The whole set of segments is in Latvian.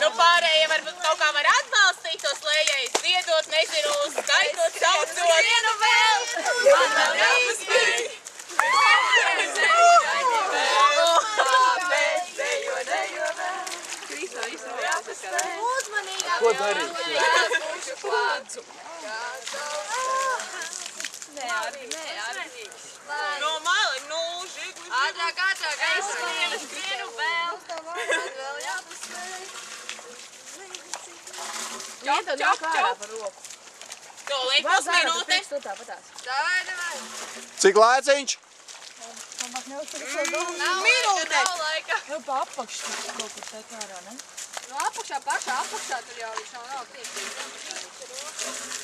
Nu pārējie varbūt kaut kā var atbalstīt tos lējējus, ziedot, nezinu, skaitot, saucot. Vienu vēl! Man vēl jāpaspēj! Ko darīt? Nē, arī. No mali, nu, žigli. Ātrāk, es vienu vēl. Man vēl jāpaspēj. Iet tad nāk ārā par roku. To liek pusminūtes. Davai. Cik laiciņš? Minūte. Nav laika. Nu, pa apakšu kaut kur tek ārā, ne? No apakšā, pašā apakšā tur jau viņš nav tiekties.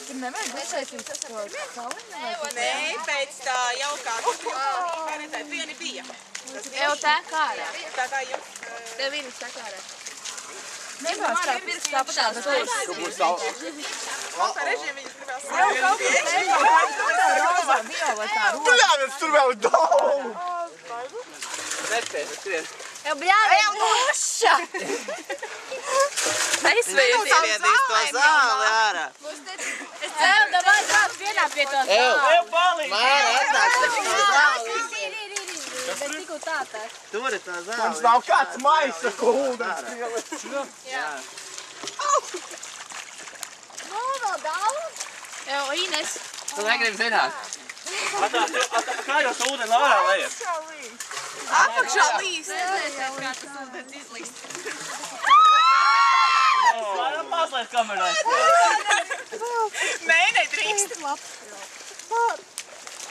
Tur nevajag uztaisīt to saliņu? Nē, pēc tā jaukā. Vieni bija. Jau tek ārā. Tā kā jums. Tev vienas tek ārā. Nebās kā pirks tāpatās. Tu būs savu. Tā režiem viņas gribās. Bļāvies, tur vēl daudz! Jau bļāvies muša! Neizviedīs to zāli ārā. Es ceru, davai kāds vienā pie to zāli. Ev, palīdz! Māra atnāks to zāli. Bet tikko tā tek. Tur ir tā zāli. Mums nav kāds maisa, ko ūdens pielikt. Jā. Nu, vēl daudz. Jau, Ines. Tu negribi zināt. Kā jūs ūdeni ārā lejat? Apakšā līs. Nezinu, kā tas ūdens izlīst. Varam mazliet kamerā. Nē, nedrīkst.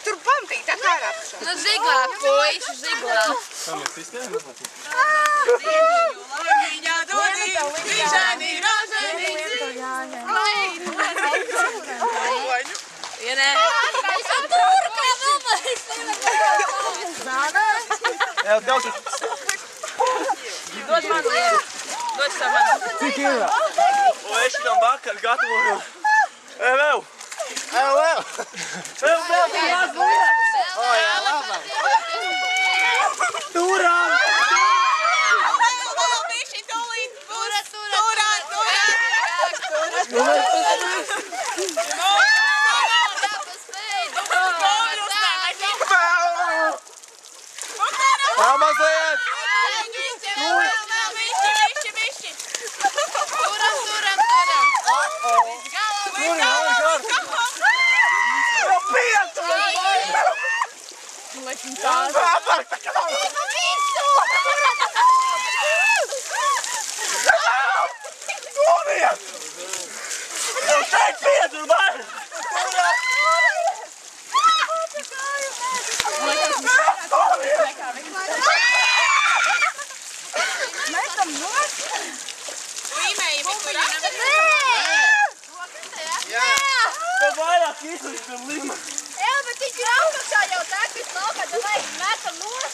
Tur pamatīgi tā kā ir apakšā. Nu, ziglā, puiši, ziglā. Kam ir sistēma? Viņa dodī, vižani, rožani. Vienē. Es jau tur, kā vēl mēs. Ev, tev tu... Dod man lieru. Dod savu man. Cik ir? O, es šitam vakar gatavoju. Ev! Ev, O, jā, labāk. Turām! Vēl bišķi tūlīt. Turāt. Vēl mazliet! Vairāk izlikt un lima. Jā, bet viņš ir apakšā jau tā, kas laukā, tad vajag metam nos.